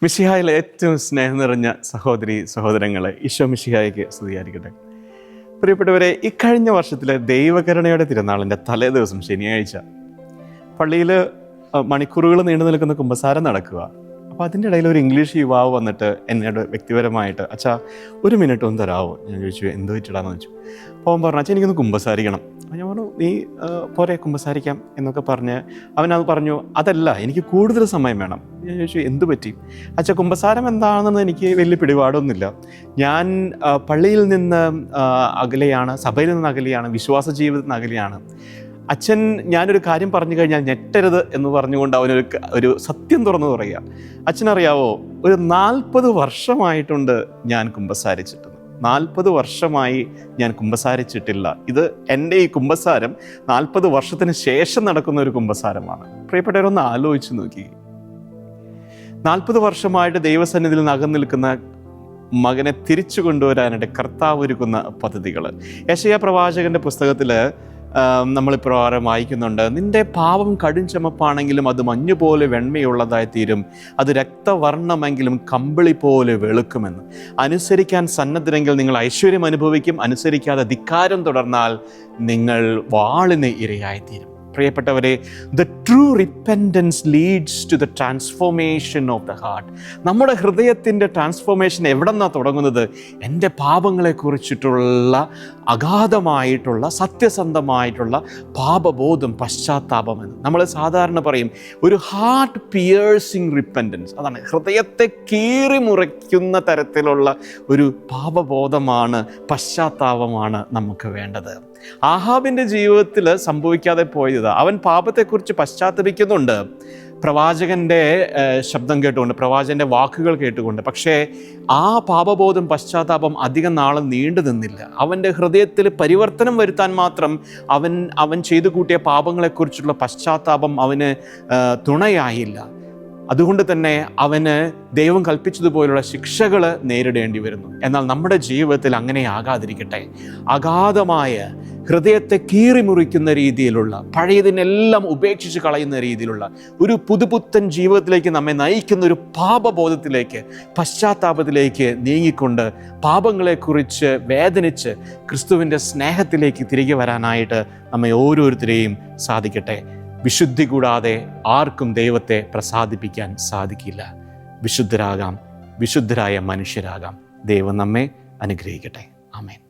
മിശിഹായിലെ ഏറ്റവും സ്നേഹം നിറഞ്ഞ സഹോദരി സഹോദരങ്ങളെ, ഈശോ മിശിഹായ്ക്ക് സ്തുതിയായിരിക്കട്ടെ. പ്രിയപ്പെട്ടവരെ, ഇക്കഴിഞ്ഞ വർഷത്തിലെ ദൈവകരുണയുടെ തിരുനാളിൻ്റെ തലേ ദിവസം ശനിയാഴ്ച പള്ളിയിൽ മണിക്കൂറുകൾ നീണ്ടു നിൽക്കുന്ന കുമ്പസാരം നടക്കുക. അപ്പോൾ അതിൻ്റെ ഇടയിൽ ഒരു ഇംഗ്ലീഷ് യുവാവ് വന്നിട്ട് എന്നോട് വ്യക്തിപരമായിട്ട്, അച്ഛാ ഒരു മിനിറ്റ് ഒന്ന് തരാമോ? ഞാൻ ചോദിച്ചു, എന്ത് വെച്ചിടാന്ന് ചോദിച്ചു. അപ്പോൾ അവൻ പറഞ്ഞു, അച്ഛൻ എനിക്കൊന്ന് കുമ്പസാരിക്കണം. അപ്പോൾ ഞാൻ പറഞ്ഞു, നീ പോരെ കുമ്പസാരിക്കാം എന്നൊക്കെ പറഞ്ഞ് അവനത് പറഞ്ഞു, അതല്ല എനിക്ക് കൂടുതൽ സമയം വേണം. ഞാൻ ചോദിച്ചു, എന്ത് പറ്റി? അച്ഛാ, കുമ്പസാരം എന്താണെന്ന് എനിക്ക് വലിയ പിടിപാടൊന്നുമില്ല. ഞാൻ പള്ളിയിൽ നിന്ന് അകലെയാണ്, സഭയിൽ നിന്ന് അകലെയാണ്, വിശ്വാസ ജീവിതത്തിൽ നിന്ന് അകലെയാണ്. അച്ഛൻ ഞാനൊരു കാര്യം പറഞ്ഞു കഴിഞ്ഞാൽ ഞെട്ടരുത് എന്ന് പറഞ്ഞുകൊണ്ട് ഒരു സത്യം തുറന്നു പറയുക. അച്ഛനറിയാവോ, ഒരു 40 വർഷമായിട്ടുണ്ട് ഞാൻ കുമ്പസാരിച്ചിട്ട്. 40 വർഷമായി ഞാൻ കുമ്പസാരിച്ചിട്ടില്ല. ഇത് എൻ്റെ ഈ കുമ്പസാരം 40 വർഷത്തിന് ശേഷം നടക്കുന്ന ഒരു കുമ്പസാരമാണ്. പ്രിയപ്പെട്ടവരൊന്ന് ആലോചിച്ച് നോക്കി. 40 വർഷമായിട്ട് ദൈവസന്നിധിയിൽ അകന്നു നിൽക്കുന്ന മകനെ തിരിച്ചു കൊണ്ടുവരാനായിട്ട് കർത്താവ് ഒരുക്കുന്ന പദ്ധതികൾ. യെശയ്യാ പ്രവാചകന്റെ പുസ്തകത്തിൽ നമ്മളിപ്രകാരം വായിക്കുന്നുണ്ട്, നിന്റെ പാപം കടും ചുമപ്പാണെങ്കിലും അത് മഞ്ഞുപോലെ വെണ്മയുള്ളതായി തീരും, അത് രക്തവർണ്ണമെങ്കിലും കമ്പിളി പോലെ വെളുക്കുമെന്ന്. അനുസരിക്കാൻ സന്നദ്ധരെങ്കിൽ നിങ്ങൾ ഐശ്വര്യം അനുഭവിക്കും, അനുസരിക്കാതെ ധിക്കാരം തുടർന്നാൽ നിങ്ങൾ വാളിന് ഇരയായിത്തീരും. പ്രിയപ്പെട്ടവരെ, the true repentance leads to the transformation of the heart. നമ്മുടെ ഹൃദയത്തിൻ്റെ ട്രാൻസ്ഫോർമേഷൻ എവിടെ നിന്നാണ് തുടങ്ങുന്നത്? എൻ്റെ പാപങ്ങളെക്കുറിച്ചിട്ടുള്ള അഗാധമായിട്ടുള്ള സത്യസന്ധമായിട്ടുള്ള പാപബോധം, പശ്ചാത്താപമെന്ന് നമ്മൾ സാധാരണ പറയും. ഒരു ഹാർട്ട് പിയേഴ്സിങ് റിപ്പൻറ്റൻസ്, അതാണ് ഹൃദയത്തെ കീറി മുറിക്കുന്ന തരത്തിലുള്ള ഒരു പാപബോധമാണ്, പശ്ചാത്താപമാണ് നമുക്ക് വേണ്ടത്. ആഹാബിൻ്റെ ജീവിതത്തിൽ സംഭവിക്കാതെ പോയത്, അവൻ പാപത്തെക്കുറിച്ച് പശ്ചാത്തപിക്കുന്നുണ്ട്, പ്രവാചകൻ്റെ ശബ്ദം കേട്ടുകൊണ്ട്, പ്രവാചകൻ്റെ വാക്കുകൾ കേട്ടുകൊണ്ട്. പക്ഷേ ആ പാപബോധം, പശ്ചാത്താപം അധികം നാളെ നീണ്ടു നിന്നില്ല. അവൻ്റെ ഹൃദയത്തിൽ പരിവർത്തനം വരുത്താൻ മാത്രം അവൻ ചെയ്തു കൂട്ടിയ പാപങ്ങളെക്കുറിച്ചുള്ള പശ്ചാത്താപം അവന് തുണയായില്ല. അതുകൊണ്ട് തന്നെ അവന് ദൈവം കൽപ്പിച്ചതുപോലുള്ള ശിക്ഷകൾ നേരിടേണ്ടി വരുന്നു. എന്നാൽ നമ്മുടെ ജീവിതത്തിൽ അങ്ങനെ ആകാതിരിക്കട്ടെ. അഗാധമായ ഹൃദയത്തെ കീറിമുറിക്കുന്ന രീതിയിലുള്ള, പഴയതിനെല്ലാം ഉപേക്ഷിച്ച് കളയുന്ന രീതിയിലുള്ള ഒരു പുതുപുത്തൻ ജീവിതത്തിലേക്ക് നമ്മെ നയിക്കുന്ന ഒരു പാപബോധത്തിലേക്ക്, പശ്ചാത്താപത്തിലേക്ക് നീങ്ങിക്കൊണ്ട് പാപങ്ങളെക്കുറിച്ച് വേദനിച്ച് ക്രിസ്തുവിൻ്റെ സ്നേഹത്തിലേക്ക് തിരികെ വരാനായിട്ട് നമ്മെ ഓരോരുത്തരെയും സാധിക്കട്ടെ. വിശുദ്ധി കൂടാതെ ആർക്കും ദൈവത്തെ പ്രസാദിപ്പിക്കാൻ സാധിക്കില്ല. വിശുദ്ധരാകാം, വിശുദ്ധരായ മനുഷ്യരാകാം. ദൈവം നമ്മെ അനുഗ്രഹിക്കട്ടെ. ആമേൻ.